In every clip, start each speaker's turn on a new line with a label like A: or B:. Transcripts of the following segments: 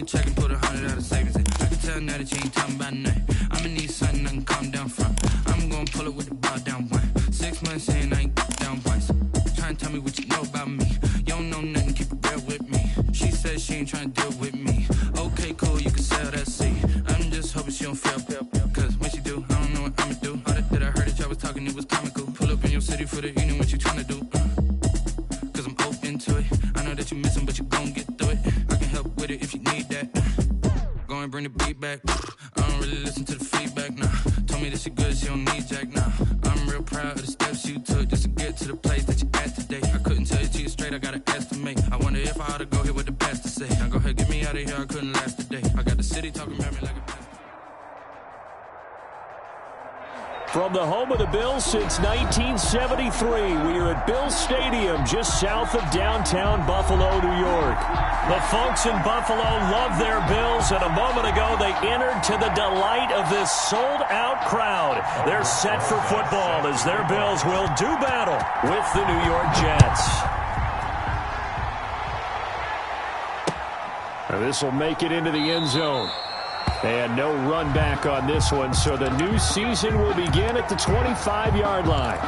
A: Check and put 100 out of savings in. I can tell now that you ain't talking about nothing. I'ma need something I can calm down from. I'm gonna pull it with the bar down one. 6 months in, I ain't down once. Try and tell me what you know about me. You don't know nothing, keep it real with me. She said she ain't trying to deal with me. Okay, cool, you can sell that seed. I'm just hoping she don't fail. Cause when she do, I don't know what I'ma do. All that I heard that y'all was talking, it was comical. Pull up in your city for the evening, what you trying to do? Cause I'm open to it. I know that you missing, but you gon' get through it. I can help with it if you need that. Go and bring the beat back. I don't really listen to the feedback, nah. Told me that she good, she don't need jack, nah. I'm real proud of the steps you took just to get to the place that you at today. I couldn't tell you to you straight, I gotta estimate. I wonder if I ought to go here with the best to say. Now go ahead, get me out of here, I couldn't last a day. I got the city talking about me like a pastor.
B: From the home of the Bills since 1973, we are at Bills Stadium just south of downtown Buffalo, New York. The folks in Buffalo love their Bills, and a moment ago they entered to the delight of this sold-out crowd. They're set for football as their Bills will do battle with the New York Jets. Now this will make it into the end zone. And no run back on this one, so the new season will begin at the 25-yard line.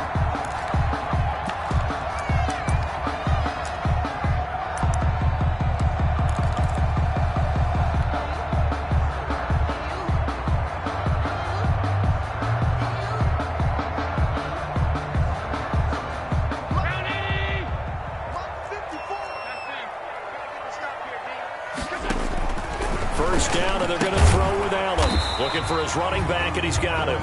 B: First down, and they're going to throw with Allen. Looking for his running back, and he's got him.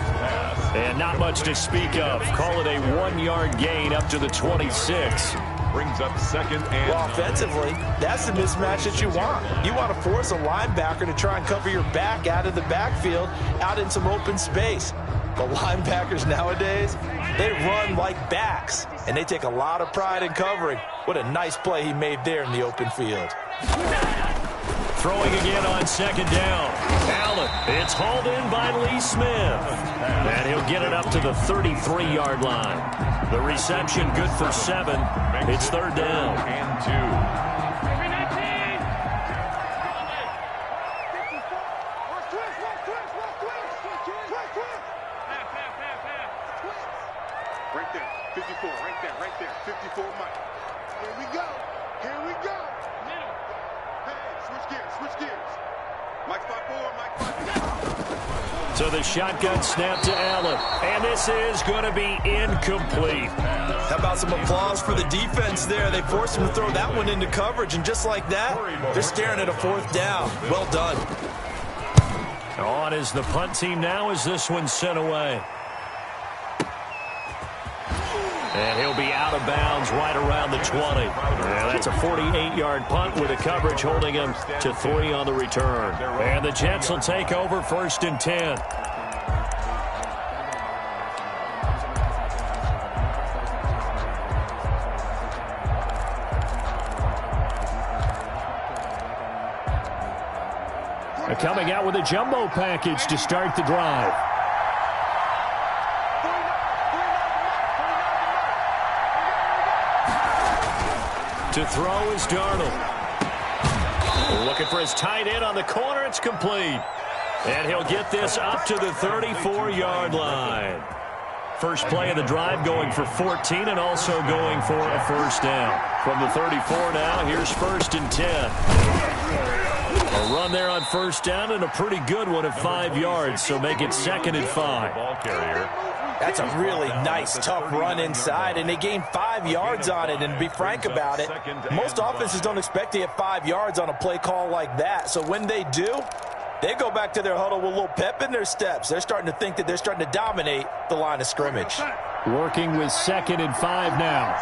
B: And not much to speak of. Call it a 1-yard gain up to the 26.
C: Brings up second and
D: well, offensively, that's the mismatch that you want. You want to force a linebacker to try and cover your back out of the backfield, out in some open space. The linebackers nowadays, they run like backs, and they take a lot of pride in covering. What a nice play he made there in the open field.
B: Throwing again on second down. Allen, it's hauled in by Lee Smith. And he'll get it up to the 33-yard line. The reception good for 7. It's third down.
C: And 2.
E: Right there, 54, right there, 54, Mike. Here we go. Middle. Hey, switch gears. Mike 5-4, Mike 5-4.
B: So the shotgun snap to Allen. And this is going to be incomplete.
D: How about some applause for the defense there? They forced him to throw that one into coverage, and just like that, they're staring at a fourth down. Well done.
B: On is the punt team now as this one's sent away. And he'll be out of bounds right around the 20. Yeah, that's a 48-yard punt with a coverage holding him to 3 on the return. And the Jets will take over first and 10. Coming out with a jumbo package to start the drive. To throw is Darnold. Looking for his tight end on the corner. It's complete. And he'll get this up to the 34-yard line. First play of the drive going for 14 and also going for a first down. From the 34 now, here's first and 10. A run there on first down and a pretty good one at 5 yards, so make it second and 5.
C: Ball carrier.
D: That's a really nice, tough run inside, and they gained 5 yards on it. And to be frank about it, most offenses don't expect to get 5 yards on a play call like that. So when they do, they go back to their huddle with a little pep in their steps. They're starting to think that they're starting to dominate the line of scrimmage.
B: Working with second and 5 now.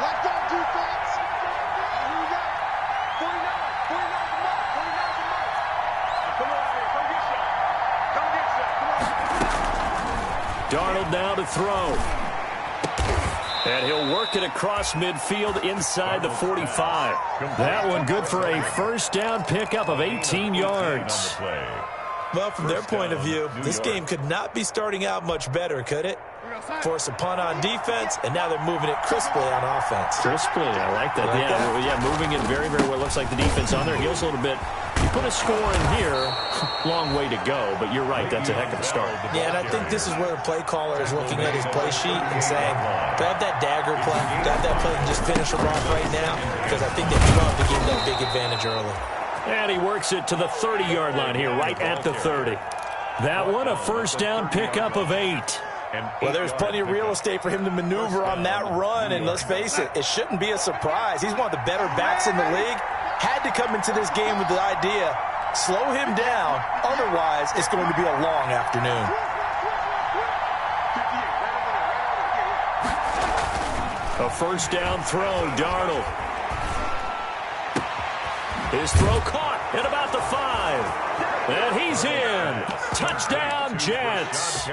E: Let's go, defense. Here we go. 49 to Mike. Come on, here. Come get some.
B: Darnold now to throw. And he'll work it across midfield inside the 45. That one good for a first down pickup of 18 yards.
D: Well, from their point of view, this game could not be starting out much better, could it? Force a punt on defense, and now they're moving it crisply on offense.
B: Crisply, I like that. Yeah, moving it very, very well. Looks like the defense on their heels a little bit. put a score in here. Long way to go, but you're right. That's a heck of a start.
D: Yeah, and I think this is where the play caller is looking at his play sheet and saying, grab that dagger play, grab that play and just finish him off right now, because I think they'd love to give that big advantage early.
B: And he works it to the 30-yard line here, right at the 30. That one, a first down pickup of 8.
D: Well, there's plenty of real estate for him to maneuver on that run, and let's face it, it shouldn't be a surprise. He's one of the better backs in the league. Had to come into this game with the idea, slow him down, otherwise it's going to be a long afternoon.
B: A first down throw, Darnold. His throw caught at about the 5. And he's in. Touchdown, Jets.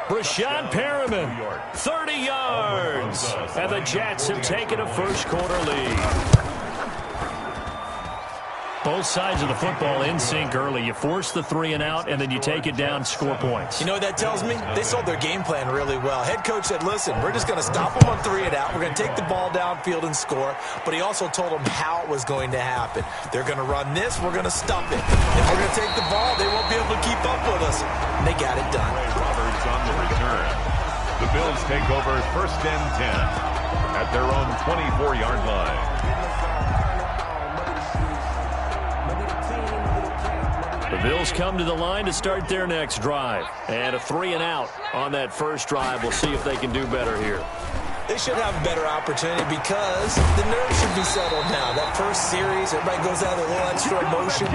B: Brashad Perriman, 30 yards. And the Jets have taken a first-quarter lead. Both sides of the football in sync early. You force the 3 and out, and then you take it down, score points.
D: You know what that tells me? They sold their game plan really well. Head coach said, listen, we're just going to stop them on 3 and out. We're going to take the ball downfield and score. But he also told them how it was going to happen. They're going to run this. We're going to stop it. If we're going to take the ball, they won't be able to keep up with us. And they got it done.
C: Roberts on the return. The Bills take over first and 10 at their own 24-yard line.
B: The Bills come to the line to start their next drive. And a 3 and out on that first drive. We'll see if they can do better here.
D: They should have a better opportunity because the nerves should be settled now. That first series, everybody goes out with a little extra emotion.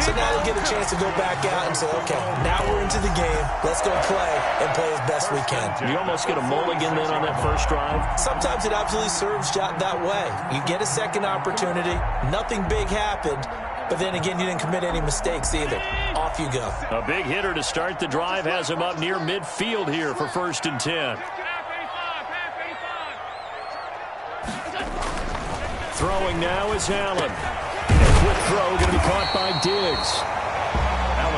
D: So now they get a chance to go back out and say, okay, now we're into the game. Let's go play and play as best we can.
B: You almost get a mulligan then on that first drive?
D: Sometimes it absolutely serves that way. You get a second opportunity. Nothing big happened. But then again, you didn't commit any mistakes either. Off you go.
B: A big hitter to start the drive has him up near midfield here for first and 10. Throwing now is Allen. A quick throw going to be caught by Diggs.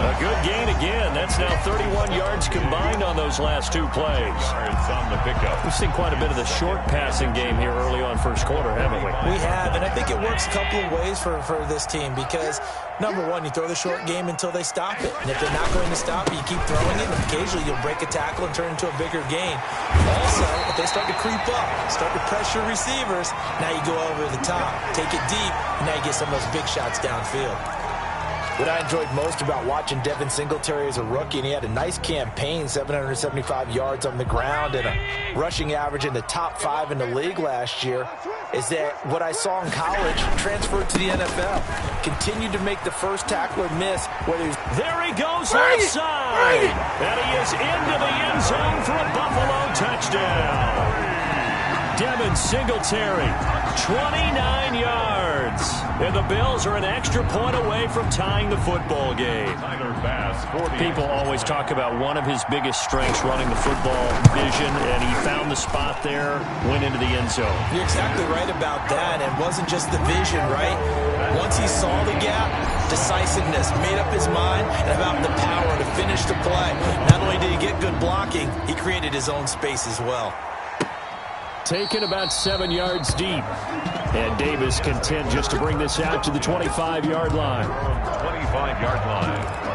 B: A good gain again. That's now 31 yards combined on those last 2 plays.
C: It's on the pickup.
B: We've seen quite a bit of the short passing game here early on first quarter, haven't we?
D: We have, and I think it works a couple of ways for this team because, number one, you throw the short game until they stop it. And if they're not going to stop it, you keep throwing it, and occasionally you'll break a tackle and turn it into a bigger gain. Also, if they start to creep up, start to pressure receivers, now you go over the top, take it deep, and now you get some of those big shots downfield. What I enjoyed most about watching Devin Singletary as a rookie, and he had a nice campaign, 775 yards on the ground and a rushing average in the top 5 in the league last year, is that what I saw in college transferred to the NFL. Continued to make the first tackler miss.
B: There he goes left side. And he is into the end zone for a Buffalo touchdown. Devin Singletary, 29 yards. And the Bills are an extra point away from tying the football game. People always talk about one of his biggest strengths running the football, vision, and he found the spot there, went into the end zone.
D: You're exactly right about that. And it wasn't just the vision, right? Once he saw the gap, decisiveness, made up his mind, and about the power to finish the play. Not only did he get good blocking, he created his own space as well.
B: Taken about 7 yards deep. And Davis content just to bring this out to the 25-yard line.
C: 25-yard line.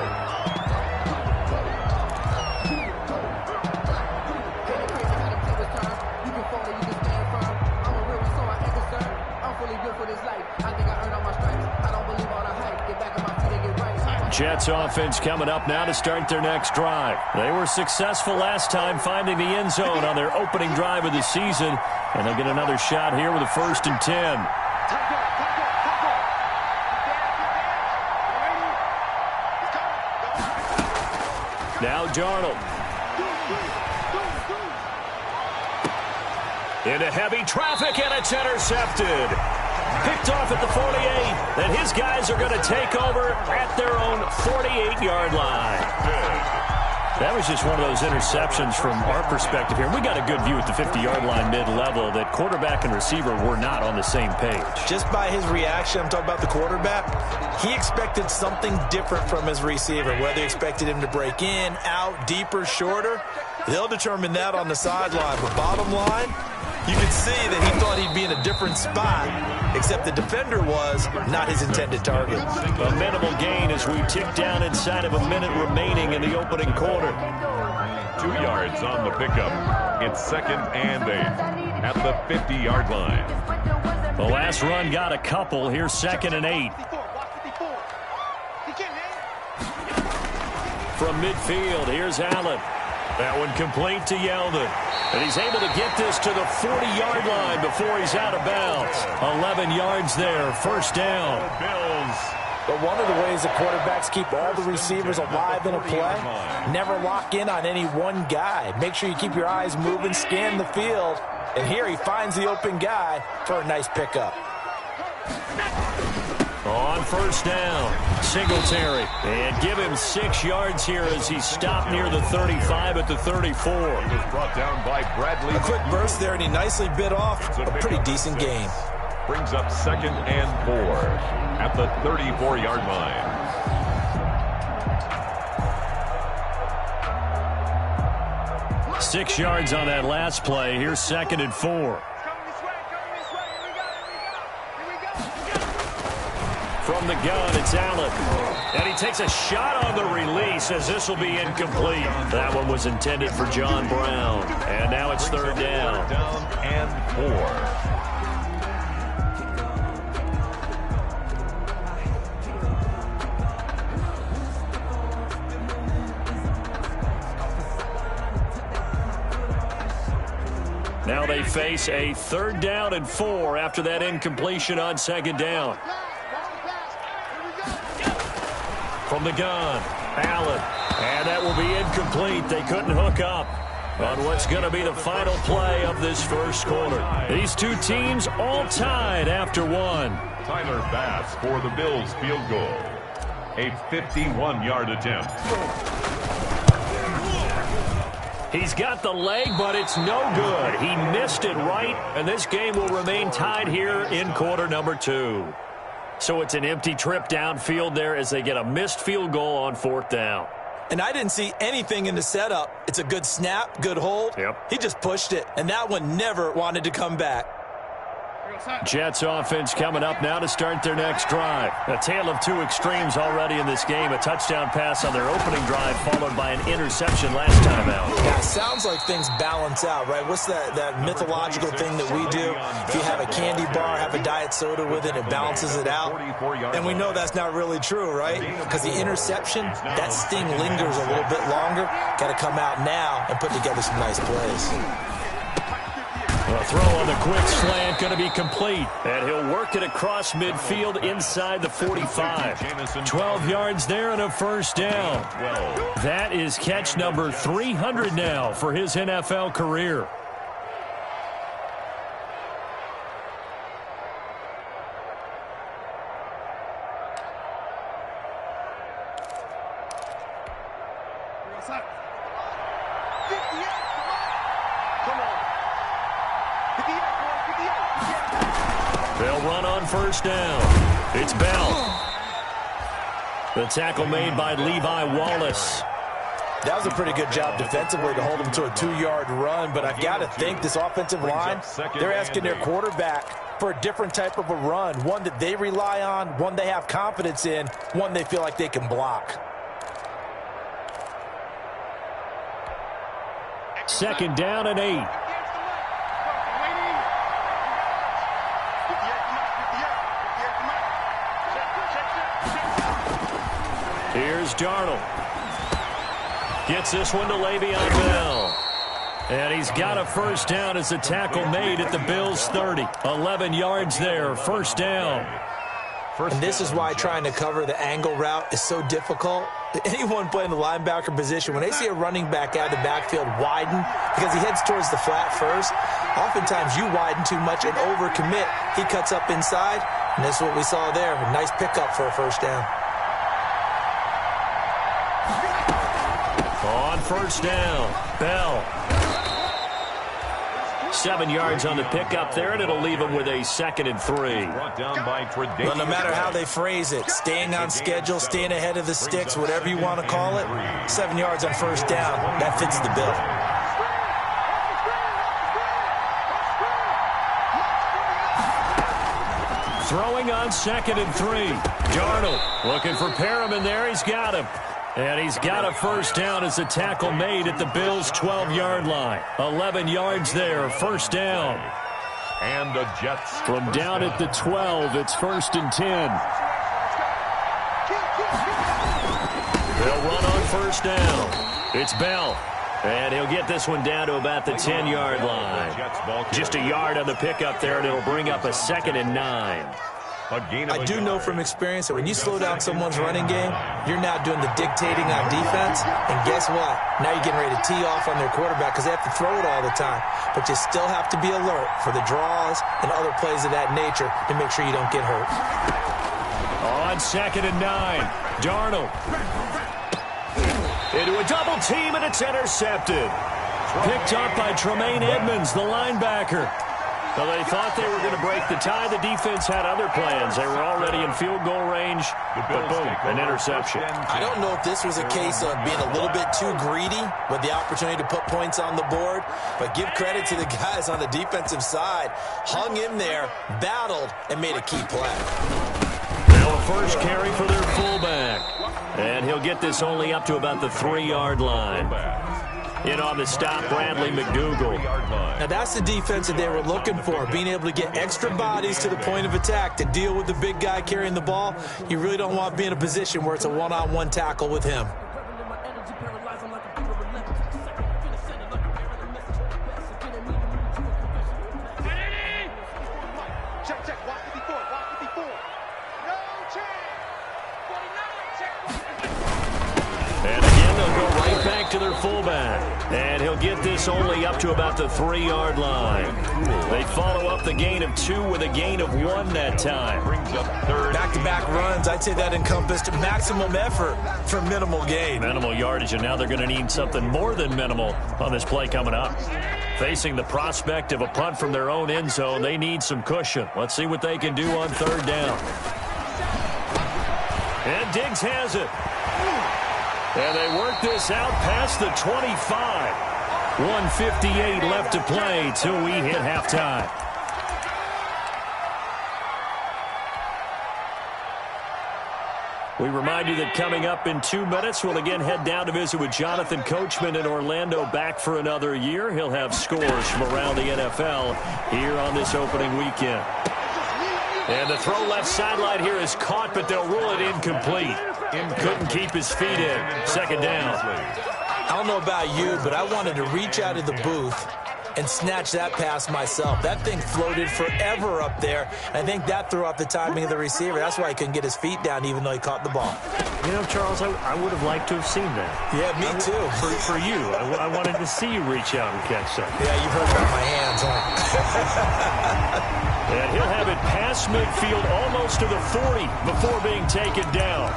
B: Jets offense coming up now to start their next drive. They were successful last time finding the end zone on their opening drive of the season, and they'll get another shot here with a first and 10. Now Darnold. Into heavy traffic, and it's intercepted. Picked off at the 48, and his guys are going to take over at their own 48-yard line. That was just one of those interceptions from our perspective here. We got a good view at the 50-yard line mid-level that quarterback and receiver were not on the same page.
D: Just by his reaction, I'm talking about the quarterback, he expected something different from his receiver, whether he expected him to break in, out, deeper, shorter. They'll determine that on the sideline. But bottom line, You could see that he thought he'd be in a different spot, except the defender was not his intended target.
B: A minimal gain as we tick down inside of a minute remaining in the opening quarter.
C: 2 yards on the pickup. It's 2nd and 8 at the 50-yard line.
B: The last run got a couple. Here's 2nd and 8. From midfield, here's Allen. That one complete to Yeldon. And he's able to get this to the 40-yard line before he's out of bounds. 11 yards there, first down.
C: Bills.
D: But one of the ways that quarterbacks keep all the receivers alive in a play, never lock in on any one guy. Make sure you keep your eyes moving, scan the field. And here he finds the open guy for a nice pickup.
B: On first down, Singletary. And give him 6 yards here as he stopped near the 35 at the 34.
C: He was brought down by Bradley.
D: A quick burst there, and he nicely bit off a pretty decent gain.
C: Brings up 2nd and 4 at the 34-yard line.
B: Six yards on that last play. Here's 2nd and 4. From the gun, it's Allen. And he takes a shot on the release as this will be incomplete. That one was intended for John Brown. And now it's 3rd down.
C: 3rd and 4.
B: Now they face a 3rd down and 4 after that incompletion on 2nd down. From the gun, Allen. And that will be incomplete. They couldn't hook up on what's going to be the final play of this first quarter. These two teams all tied after one.
C: Tyler Bass for the Bills field goal. A 51-yard attempt.
B: He's got the leg, but it's no good. He missed it right, and this game will remain tied here in quarter number 2. So it's an empty trip downfield there as they get a missed field goal on 4th down.
D: And I didn't see anything in the setup. It's a good snap, good hold.
B: Yep.
D: He just pushed it, and that one never wanted to come back.
B: Jets offense coming up now to start their next drive. A tale of two extremes already in this game. A touchdown pass on their opening drive followed by an interception last time out.
D: Yeah, it sounds like things balance out, right? What's that mythological thing that we do? If you have a candy bar, have a diet soda with it, it balances it out. And we know that's not really true, right? Because the interception, that sting lingers a little bit longer. Got to come out now and put together some nice plays.
B: A throw on the quick slant going to be complete. And he'll work it across midfield inside the 45. 12 yards there and a first down. That is catch number 300 now for his NFL career. They'll run on first down. It's Bell. The tackle made by Levi Wallace.
D: That was a pretty good job defensively to hold him to a 2-yard run, but I've got to think this offensive line, they're asking their quarterback for a different type of a run, one that they rely on, one they have confidence in, one they feel like they can block.
B: 2nd down and 8. Here's Darnold. Gets this one to Le'Veon Bell. And he's got a first down as the tackle made at the Bills' 30. 11 yards there, first down.
D: And this is why trying to cover the angle route is so difficult. Anyone playing the linebacker position, when they see a running back out of the backfield widen, because he heads towards the flat first, oftentimes you widen too much and overcommit. He cuts up inside, and this is what we saw there. A nice pickup for a first down.
B: On first down, Bell. 7 yards on the pickup there, and it'll leave him with a 2nd and 3.
D: Well, no matter how they phrase it, staying on schedule, staying ahead of the sticks, whatever you want to call it, 7 yards on first down, that fits the bill.
B: Throwing on 2nd and 3. Darnold looking for Perriman there. He's got him. And he's got a first down as the tackle made at the Bills' 12-yard line. 11 yards there, first down.
C: And the Jets.
B: From down at the 12, it's 1st and 10. They'll run on first down. It's Bell. And he'll get this one down to about the 10-yard line. Just a yard on the pickup there, and it'll bring up a 2nd and 9.
D: I do know from experience that when you slow down someone's running game, you're now doing the dictating on defense. And guess what? Now you're getting ready to tee off on their quarterback because they have to throw it all the time. But you still have to be alert for the draws and other plays of that nature to make sure you don't get hurt.
B: On 2nd and 9, Darnold. Into a double team, and it's intercepted. Picked up by Tremaine Edmonds, the linebacker. Well, they thought they were going to break the tie. The defense had other plans. They were already in field goal range, but boom, an interception.
D: I don't know if this was a case of being a little bit too greedy with the opportunity to put points on the board, but give credit to the guys on the defensive side. Hung in there, battled, and made a key play.
B: Now a first carry for their fullback. And he'll get this only up to about the 3-yard line. In on the stop, Bradley McDougal.
D: Now that's the defense that they were looking for, being able to get extra bodies to the point of attack to deal with the big guy carrying the ball. You really don't want to be in a position where it's a one-on-one tackle with him.
B: To their fullback, and he'll get this only up to about the 3-yard line. They follow up the gain of 2 with a gain of 1 that time.
D: Back-to-back runs, I'd say that encompassed maximum effort for minimal gain.
B: Minimal yardage, and now they're going to need something more than minimal on this play coming up. Facing the prospect of a punt from their own end zone, they need some cushion. Let's see what they can do on 3rd down. And Diggs has it. And they work this out past the 25. 1:58 left to play till we hit halftime. We remind you that coming up in 2 minutes, we'll again head down to visit with Jonathan Coachman in Orlando, back for another year. He'll have scores from around the NFL here on this opening weekend. And the throw left sideline here is caught, but they'll rule it incomplete. Couldn't keep his feet in. 2nd down.
D: I don't know about you, but I wanted to reach out of the booth and snatch that pass myself. That thing floated forever up there. I think that threw off the timing of the receiver. That's why he couldn't get his feet down even though he caught the ball.
B: You know, Charles, I would have liked to have seen that.
D: Yeah, me too.
B: For you. I wanted to see you reach out and catch that.
D: Yeah, you've heard about my hands, huh?
B: And he'll have it past midfield almost to the 40 before being taken down.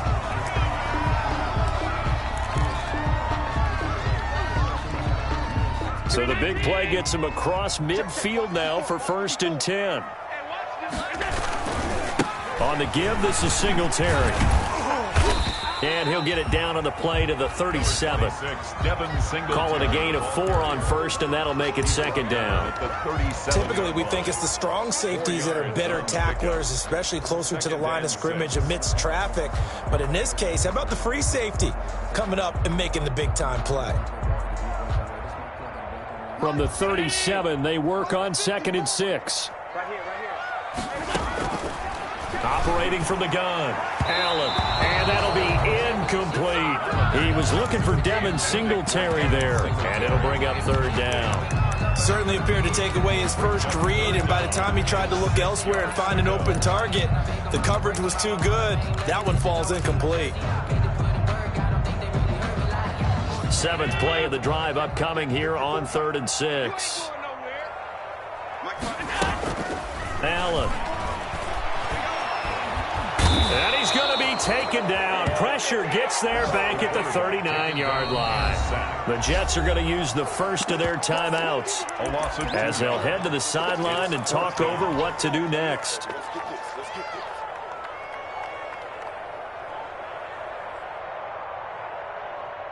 B: So the big play gets him across midfield now for 1st and 10. On the give, this is Singletary. And he'll get it down on the play to the 37. Call it a gain of 4 on 1st, and that'll make it 2nd down.
D: Typically, we think it's the strong safeties that are better tacklers, especially closer to the line of scrimmage amidst traffic. But in this case, how about the free safety coming up and making the big-time play?
B: From the 37, they work on 2nd and 6. Operating from the gun, Allen, and that'll be incomplete. He was looking for Devin Singletary there, and it'll bring up 3rd down.
D: Certainly appeared to take away his first read, and by the time he tried to look elsewhere and find an open target, the coverage was too good. That one falls incomplete.
B: 7th play of the drive upcoming here on 3rd and 6. Allen. And he's going to be taken down. Pressure gets there back at the 39-yard line. The Jets are going to use the first of their timeouts as they'll head to the sideline and talk over what to do next.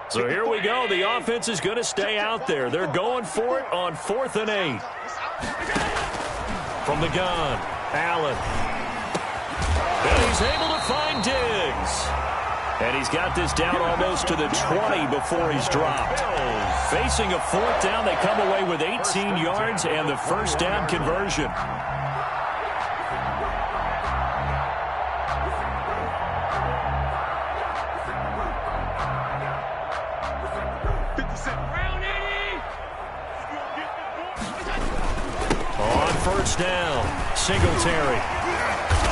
B: So here we go. The offense is going to stay out there. They're going for it on 4th and 8. From the gun, Allen. He's able to find Diggs. And he's got this down almost to the 20 before he's dropped. Facing a fourth down, they come away with 18 yards and the first down conversion. On first down, Singletary.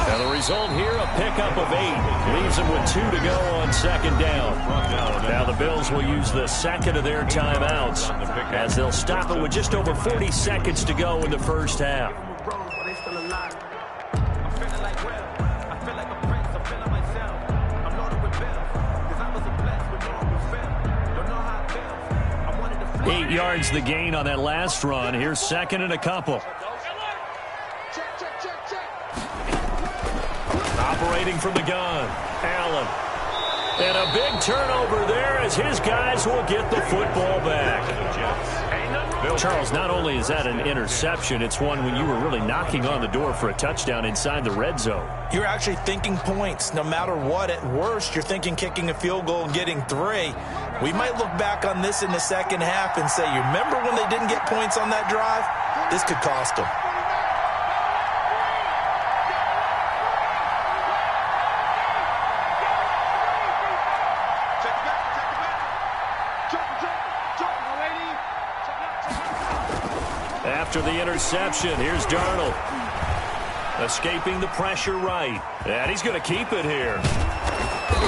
B: And the result here, a pickup of 8. Leaves them with 2 to go on second down. Now the Bills will use the second of their timeouts as they'll stop it with just over 40 seconds to go in the first half. Eight yards the gain on that last run. Here's second and a couple. Operating from the gun, Allen. And a big turnover there as his guys will get the football back. Charles, not only is that an interception, it's one when you were really knocking on the door for a touchdown inside the red zone.
D: You're actually thinking points. No matter what, at worst, you're thinking kicking a field goal and getting 3. We might look back on this in the second half and say, you remember when they didn't get points on that drive? This could cost them.
B: After the interception, here's Darnold. Escaping the pressure right. And he's going to keep it here.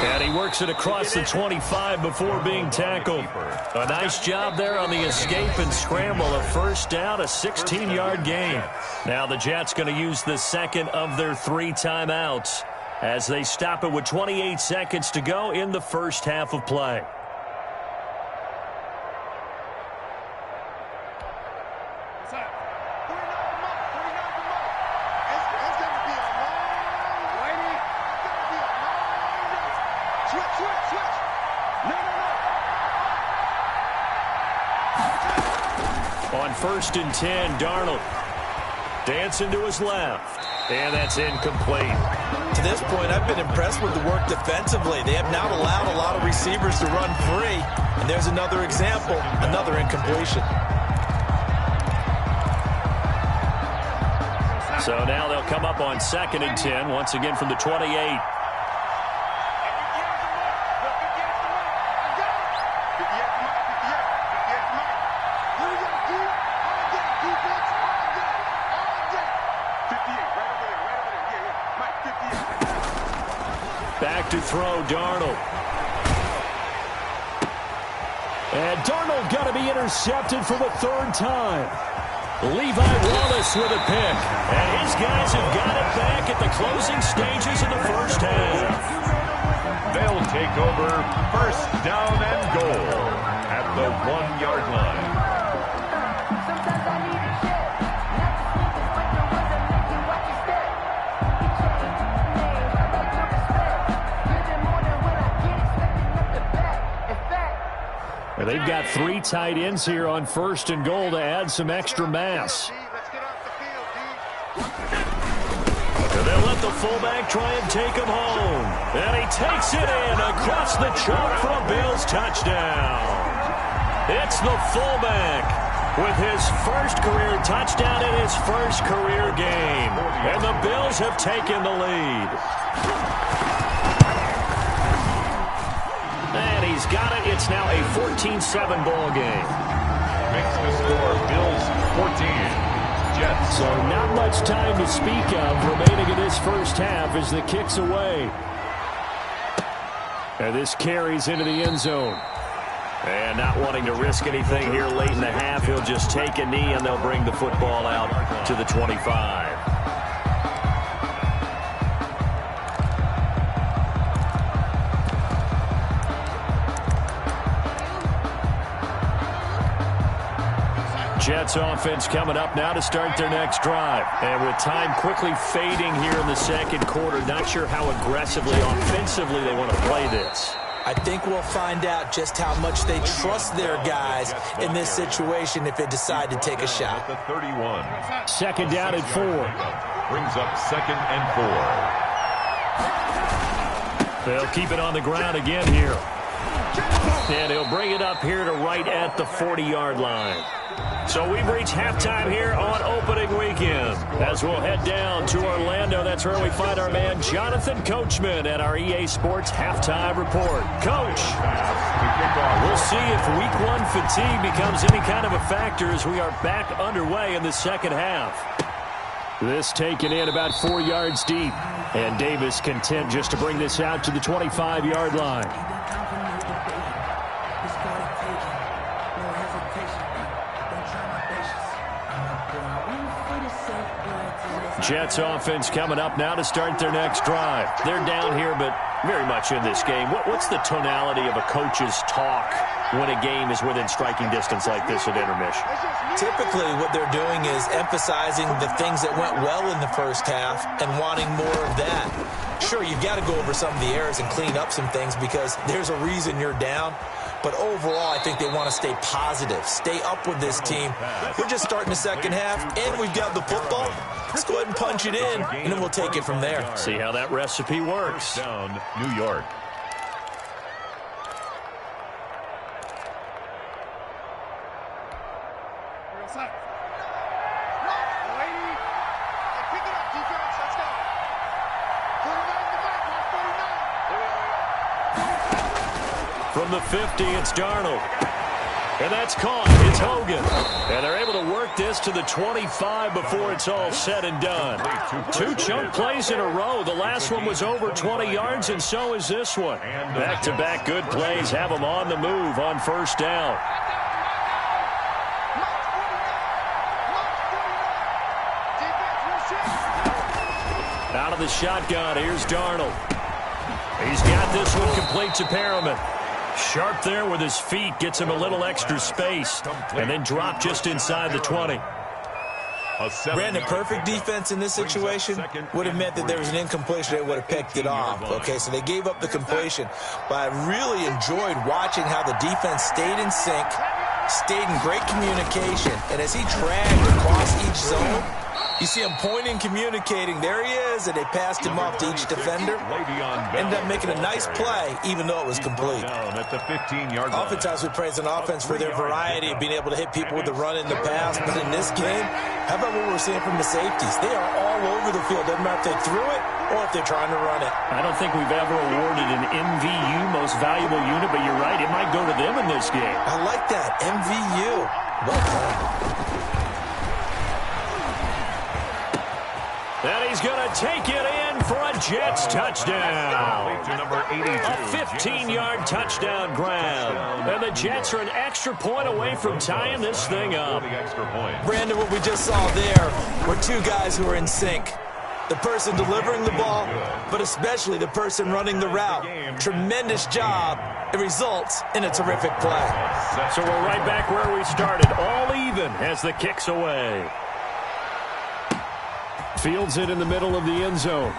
B: And he works it across the 25 before being tackled. A nice job there on the escape and scramble. A first down, a 16-yard gain. Now the Jets going to use the second of their 3 timeouts as they stop it with 28 seconds to go in the first half of play. On 1st and 10, Darnold dancing to his left, and that's incomplete.
D: To this point, I've been impressed with the work defensively. They have not allowed a lot of receivers to run free, and there's another example, another incompletion.
B: So now they'll come up on 2nd and 10, once again from the 28. Back to throw, Darnold. And Darnold got to be intercepted for the 3rd time. Levi Wallace with a pick. And his guys have got it back at the closing stages of the first half.
C: They'll take over first down and goal at the 1-yard line.
B: They've got 3 tight ends here on 1st and goal to add some extra mass. And they'll let the fullback try and take him home. And he takes it in across the chalk for a Bills touchdown. It's the fullback with his first career touchdown in his first career game. And the Bills have taken the lead. And he's got it. It's now a 14-7 ball game.
C: Makes the score Bills 14, Jets.
B: So not much time to speak of remaining in this first half as the kick's away. And this carries into the end zone. And not wanting to risk anything here late in the half, he'll just take a knee and they'll bring the football out to the 25. Jets offense coming up now to start their next drive. And with time quickly fading here in the second quarter, not sure how aggressively, offensively they want to play this.
D: I think we'll find out just how much they trust their guys in this situation if they decide to take a shot.
C: At the 31.
B: Second down and 4.
C: Brings up 2nd and 4.
B: They'll keep it on the ground again here. And he'll bring it up here to right at the 40-yard line. So we've reached halftime here on opening weekend. As we'll head down to Orlando, that's where we find our man Jonathan Coachman at our EA Sports Halftime Report. Coach, we'll see if Week 1 fatigue becomes any kind of a factor as we are back underway in the second half. This taken in about 4 yards deep. And Davis content just to bring this out to the 25-yard line. Jets offense coming up now to start their next drive. They're down here, but very much in this game. What's the tonality of a coach's talk when a game is within striking distance like this at intermission?
D: Typically, what they're doing is emphasizing the things that went well in the first half and wanting more of that. Sure, you've got to go over some of the errors and clean up some things because there's a reason you're down. But overall, I think they want to stay positive, stay up with this team. We're just starting the second half, and we've got the football. Let's go ahead and punch it in, and then we'll take it from there.
B: See how that recipe works.
C: Down, New York.
B: From the 50, it's Darnold. And that's caught. It's Hogan. And they're able to work this to the 25 before it's all said and done. 2 chunk plays in a row. The last one was over 20 yards, and so is this one. Back-to-back good plays have them on the move on first down. Out of the shotgun, here's Darnold. He's got this one complete to Perriman. Sharp there with his feet, gets him a little extra space, and then drop just inside the 20.
D: Brandon, perfect defense in this situation would have meant that there was an incompletion. They would have picked it off. Okay, so they gave up the completion. But I really enjoyed watching how the defense stayed in sync, stayed in great communication, and as he dragged across each zone, you see him pointing, communicating. There he is, and they passed him off to each defender. Ended up making a nice play, even though it was complete. Oftentimes we praise an offense for their variety of being able to hit people with the run in the pass. But in this game, how about what we're seeing from the safeties? They are all over the field. Doesn't matter if they threw it or if they're trying to run it.
B: I don't think we've ever awarded an MVU, most valuable unit, but you're right. It might go to them in this game.
D: I like that, MVU. Well done.
B: And he's going to take it in for a Jets touchdown. A 15-yard touchdown grab. And the Jets are an extra point away from tying this thing up.
D: Brandon, what we just saw there were 2 guys who are in sync. The person delivering the ball, but especially the person running the route. Tremendous job. It results in a terrific play.
B: So we're right back where we started. All even as the kick's away. Fields it in the middle of the end zone.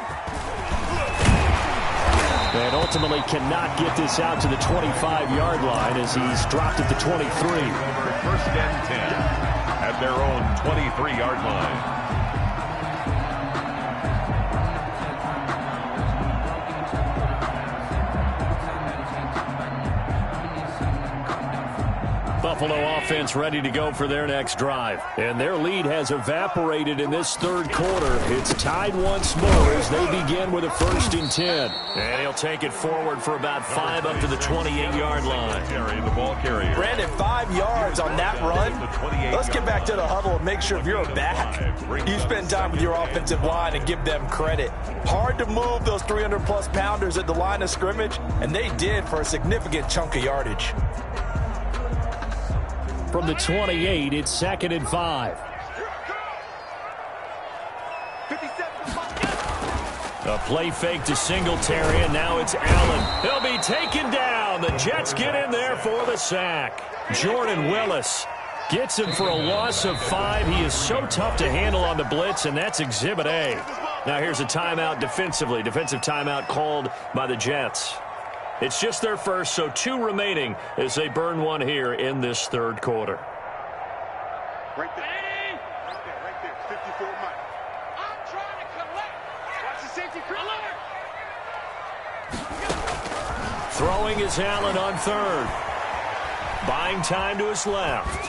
B: And ultimately cannot get this out to the 25-yard line as he's dropped at the 23.
C: First and 10 at their own 23-yard line.
B: Buffalo offense ready to go for their next drive. And their lead has evaporated in this third quarter. It's tied once more as they begin with a 1st and 10. And he'll take it forward for about 5 up to the 28-yard line.
D: Brandon, 5 yards on that run. Let's get back to the huddle and make sure if you're back, you spend time with your offensive line and give them credit. Hard to move those 300-plus pounders at the line of scrimmage, and they did for a significant chunk of yardage.
B: From the 28, it's 2nd and 5. A play fake to Singletary, and now it's Allen. He'll be taken down. The Jets get in there for the sack. Jordan Willis gets him for a loss of 5. He is so tough to handle on the blitz, and that's Exhibit A. Now here's a timeout defensively. Defensive timeout called by the Jets. It's just their first, so 2 remaining as they burn one here in this third quarter.
E: Right there. Right there. 54 Mike. I'm trying to collect. Watch the safety. Alert.
B: Throwing is Allen on third. Buying time to his left.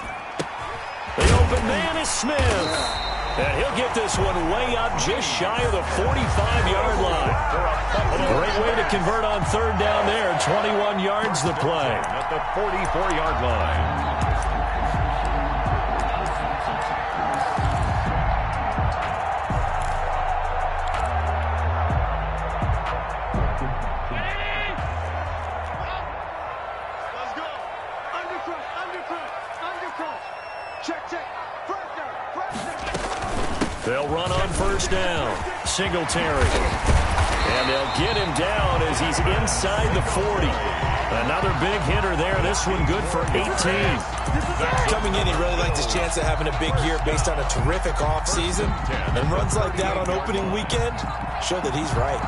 B: The open man is Smith. And he'll get this one way up just shy of the 45-yard line. Great way to convert on third down there. 21 yards to play.
C: At the 44-yard line.
B: They'll run on first down. Singletary. And they'll get him down as he's inside the 40. Another big hitter there. This one good for 18.
D: Coming in, he really liked his chance of having a big year based on a terrific offseason. And runs like that on opening weekend show that he's right.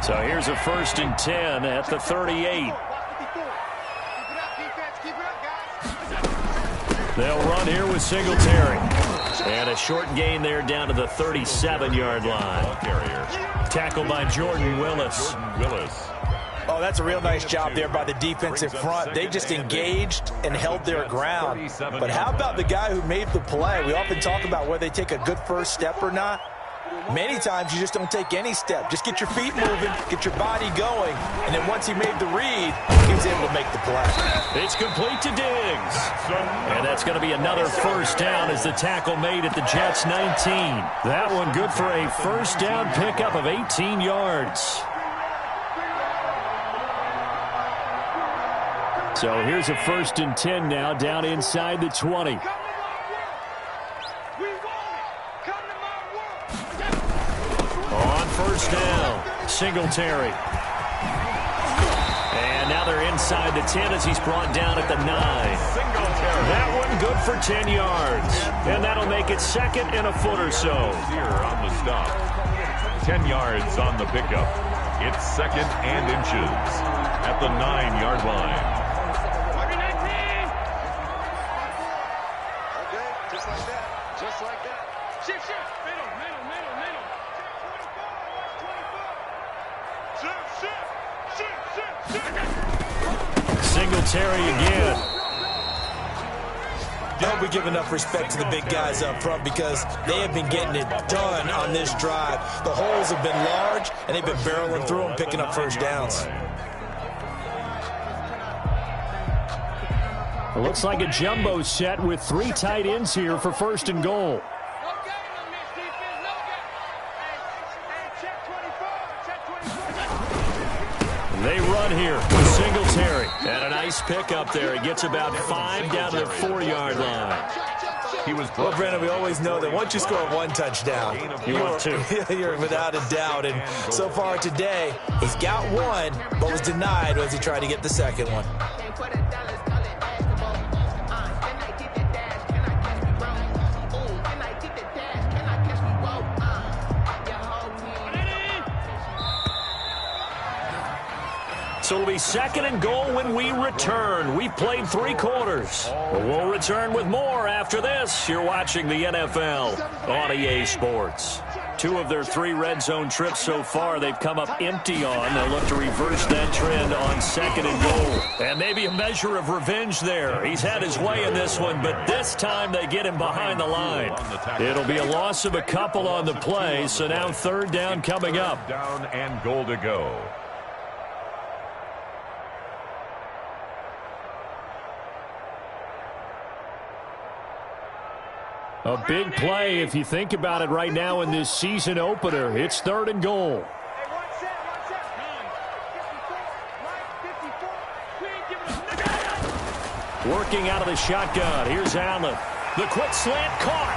B: So here's a 1st and 10 at the 38. They'll run here with Singletary. And a short gain there down to the 37-yard line. Tackled by Jordan Willis.
D: Oh, that's a real nice job there by the defensive front. They just engaged and held their ground. But how about the guy who made the play? We often talk about whether they take a good first step or not. Many times you just don't take any step. Just get your feet moving, get your body going, and then once he made the read, he was able to make the play.
B: It's complete to Diggs. And that's going to be another first down as the tackle made at the Jets' 19. That one good for a first down pickup of 18 yards. So here's a 1st and 10 now down inside the 20. On first down, Singletary. And now they're inside the 10 as he's brought down at the 9. That one good for 10 yards. And that'll make it 2nd and a foot or so.
C: Here on the stop. 10 yards on the pickup. It's 2nd and inches at the 9-yard line.
B: Singletary again.
D: I hope we give enough respect to the big guys up front because they have been getting it done on this drive. The holes have been large, and they've been barreling through them, picking up first downs.
B: It looks like a jumbo set with 3 tight ends here for 1st and goal. They run here with Singletary. And a nice pick up there. He gets about 5 down to the 4-yard line.
D: Well, Brandon, we always know that once you score 1 touchdown, you're without a doubt. And so far today, he's got 1, but was denied as he tried to get the 2nd one.
B: So it'll be 2nd and goal when we return. We've played 3 quarters. We'll return with more after this. You're watching the NFL on EA Sports. 2 of their 3 red zone trips so far they've come up empty on. They'll look to reverse that trend on 2nd and goal. And maybe a measure of revenge there. He's had his way in this one, but this time they get him behind the line. It'll be a loss of a couple on the play, so now 3rd down coming up.
C: Down and goal to go.
B: A big play if you think about it right now in this season opener. It's 3rd and goal. Working out of the shotgun. Here's Allen. The quick slant caught.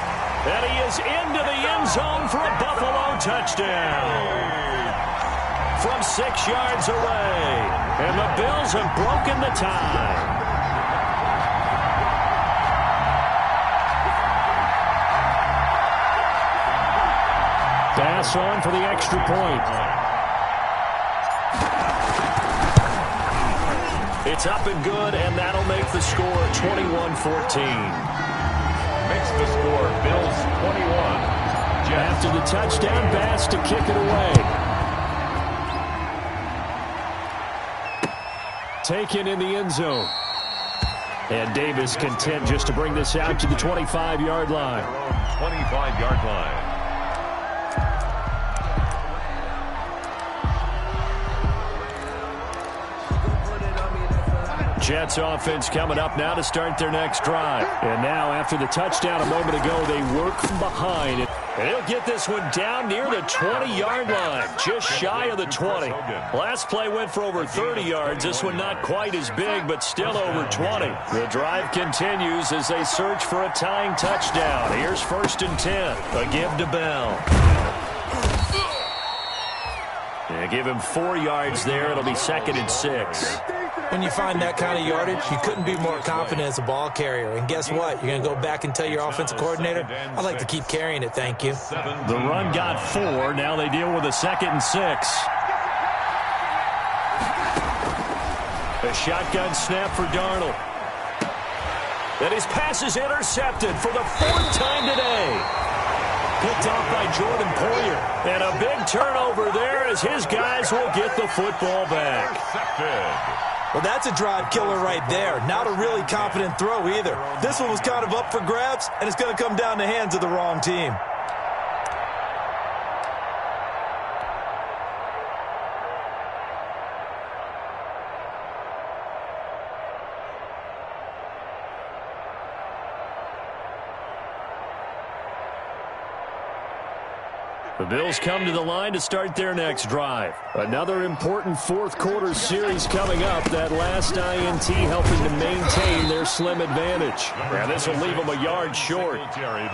B: And he is into the end zone for a Buffalo touchdown. From 6 yards away. And the Bills have broken the tie. Pass on for the extra point. It's up and good, and that'll make the score 21-14.
C: Makes the score Bills 21.
B: After the touchdown pass to kick it away. taken in the end zone. And Davis content just to bring this out to the 25-yard line.
C: 25-yard line.
B: Jets offense coming up now to start their next drive. And now after the touchdown a moment ago, they work from behind. And he'll get this one down near the 20-yard line, just shy of the 20. Last play went for over 30 yards. This one not quite as big, but still over 20. The drive continues as they search for a tying touchdown. Here's 1st and 10. A give to Bell. And give him 4 yards there. It'll be 2nd and 6.
D: When you find that kind of yardage, you couldn't be more confident as a ball carrier. And guess what? You're going to go back and tell your offensive coordinator, I'd like to keep carrying it, thank you.
B: The run got 4. Now they deal with a 2nd and 6. A shotgun snap for Darnold. And his pass is intercepted for the 4th time today. Picked off by Jordan Poyer. And a big turnover there as his guys will get the football back.
D: Well, that's a drive killer right there. Not a really confident throw either. This one was kind of up for grabs, and it's going to come down the hands of the wrong team.
B: The Bills come to the line to start their next drive. Another important fourth-quarter series coming up. That last INT helping to maintain their slim advantage. Now this will leave them a yard short.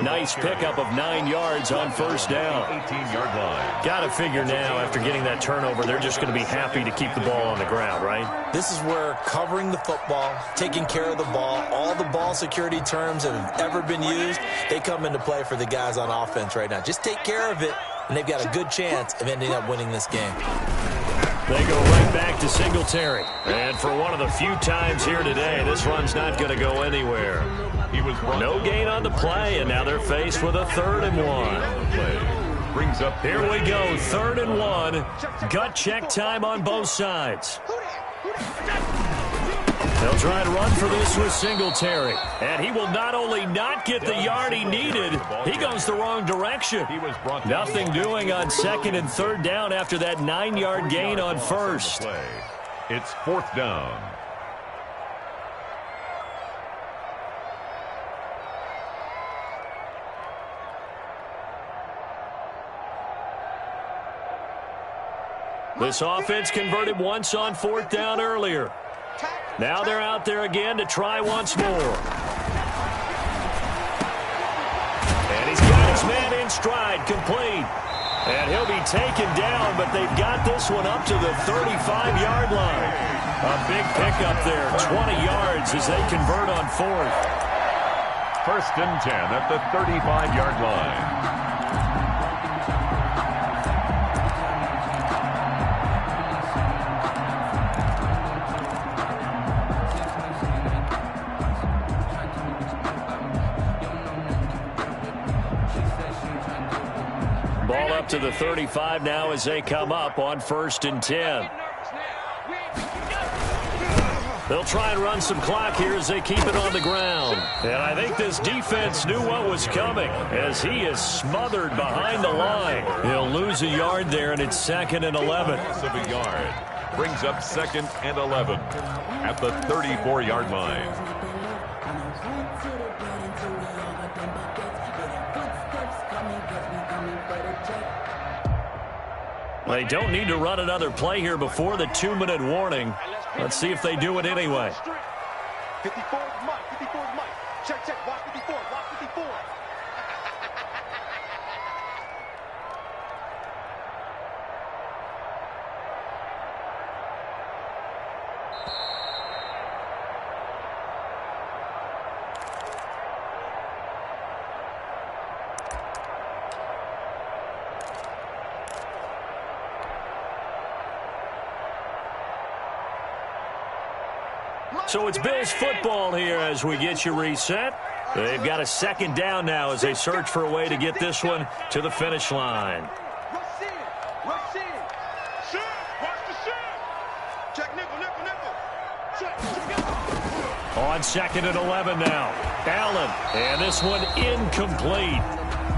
B: Nice pickup of 9 yards on 1st down.
C: 18-yard line.
B: Got to figure now, after getting that turnover, they're just going to be happy to keep the ball on the ground, right?
D: This is where covering the football, taking care of the ball, all the ball security terms that have ever been used, they come into play for the guys on offense right now. Just take care of it, and they've got a good chance of ending up winning this game.
B: They go right back to Singletary. And for one of the few times here today, this run's not going to go anywhere. No gain on the play, and now they're faced with a 3rd and 1.
C: Brings up
B: Here we go, 3rd and 1. Gut check time on both sides. They'll try to run for this with Singletary. And he will not only not get the yard he needed, he goes the wrong direction. Nothing doing on 2nd and 3rd down after that 9-yard gain on 1st.
C: It's 4th down.
B: This offense converted once on 4th down earlier. Now they're out there again to try once more. And he's got his man in stride, complete. And he'll be taken down, but they've got this one up to the 35-yard line. A big pickup there, 20 yards as they convert on 4th.
C: 1st and 10 at the 35-yard line.
B: Ball up to the 35 now as they come up on 1st and 10. They'll try and run some clock here as they keep it on the ground. And I think this defense knew what was coming as he is smothered behind the line. He'll lose a yard there, and it's 2nd and 11.
C: Of a yard. Brings up 2nd and 11 at the 34-yard line.
B: They don't need to run another play here before the 2-minute warning. Let's see if they do it anyway.
E: 54 is Mike. 54 is Mike. Check, check. Watch 54. Watch 54.
B: So it's Bills football here as we get you reset. They've got a 2nd down now as they search for a way to get this one to the finish line.
E: Rush in. Rush in. Shoot. Watch the shoot. Check nickel, nickel, nickel.
B: On 2nd and 11 now. Allen, and this one incomplete.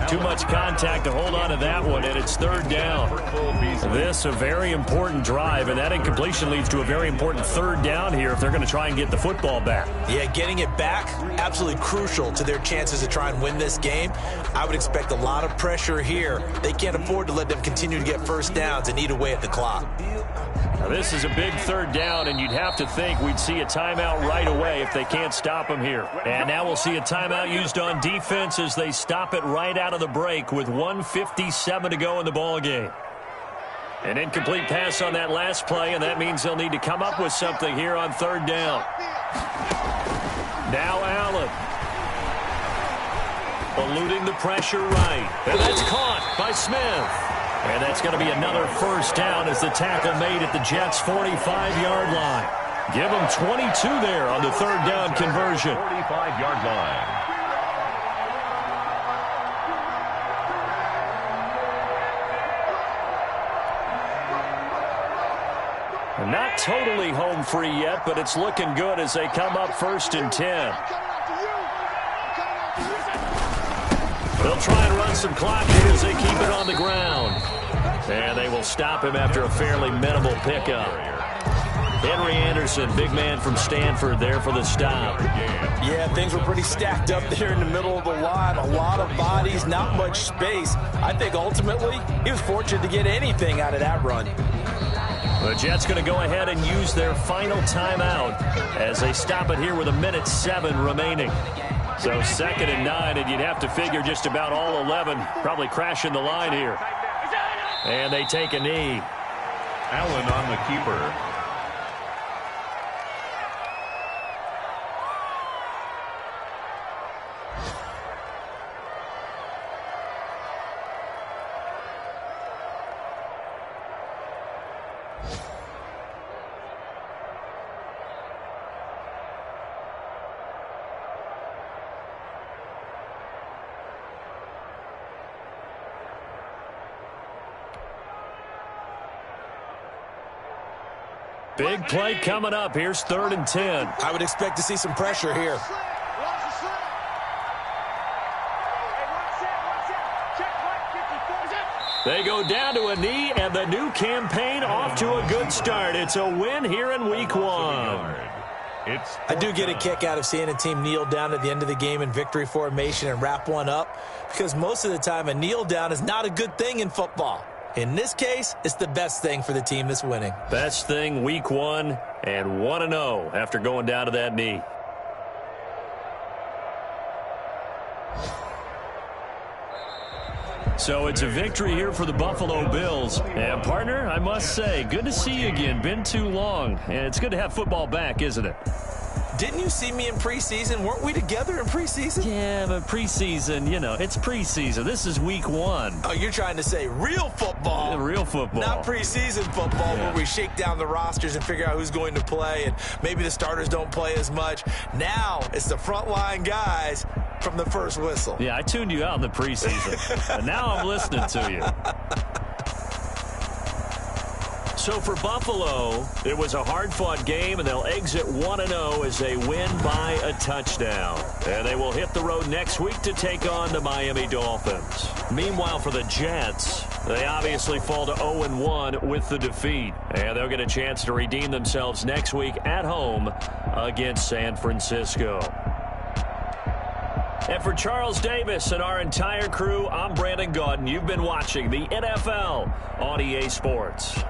B: Too much contact to hold on to that one, and it's 3rd down. This a very important drive, and that incompletion leads to a very important 3rd down here if they're going to try and get the football back.
D: Yeah, getting it back, absolutely crucial to their chances to try and win this game. I would expect a lot of pressure here. They can't afford to let them continue to get first downs and eat away at the clock.
B: Now, this is a big 3rd down, and you'd have to think we'd see a timeout right away if they can't stop them here. And now we'll see a timeout used on defense as they stop it right out of the break with 1:57 to go in the ball game. An incomplete pass on that last play, and that means they'll need to come up with something here on 3rd down. Now Allen. Eluding the pressure right. And that's caught by Smith. And that's going to be another first down as the tackle made at the Jets' 45-yard line. Give them 22 there on the 3rd down conversion.
C: 45-yard line.
B: Not totally home free yet, but it's looking good as they come up 1st and 10. They'll try and run some clock here as they keep it on the ground. And they will stop him after a fairly minimal pickup. Henry Anderson, big man from Stanford, there for the stop.
D: Yeah, things were pretty stacked up there in the middle of the line. A lot of bodies, not much space. I think ultimately he was fortunate to get anything out of that run.
B: The Jets going to go ahead and use their final timeout as they stop it here with 1:07 remaining. So 2nd and 9, and you'd have to figure just about all 11 probably crashing the line here. And they take a knee.
C: Allen on the keeper.
B: Big play coming up. Here's 3rd and 10.
D: I would expect to see some pressure here.
B: They go down to a knee, and the new campaign off to a good start. It's a win here in Week 1.
D: I do get a kick out of seeing a team kneel down at the end of the game in victory formation and wrap one up, because most of the time a kneel down is not a good thing in football. In this case, it's the best thing for the team that's winning.
B: Best thing Week 1 and 1-0 after going down to that knee. So it's a victory here for the Buffalo Bills. And, partner, I must say, good to see you again. Been too long. And it's good to have football back, isn't it?
D: Didn't you see me in preseason? Weren't we together in preseason?
B: Yeah, but preseason, you know, it's preseason. This is Week 1.
D: Oh, you're trying to say real football.
B: Yeah, real football.
D: Not preseason football where we shake down the rosters and figure out who's going to play, and maybe the starters don't play as much. Now it's the frontline guys from the first whistle.
B: Yeah, I tuned you out in the preseason. And now I'm listening to you. So for Buffalo, it was a hard-fought game, and they'll exit 1-0 as they win by a touchdown. And they will hit the road next week to take on the Miami Dolphins. Meanwhile, for the Jets, they obviously fall to 0-1 with the defeat. And they'll get a chance to redeem themselves next week at home against San Francisco. And for Charles Davis and our entire crew, I'm Brandon Gaudin. You've been watching the NFL on EA Sports.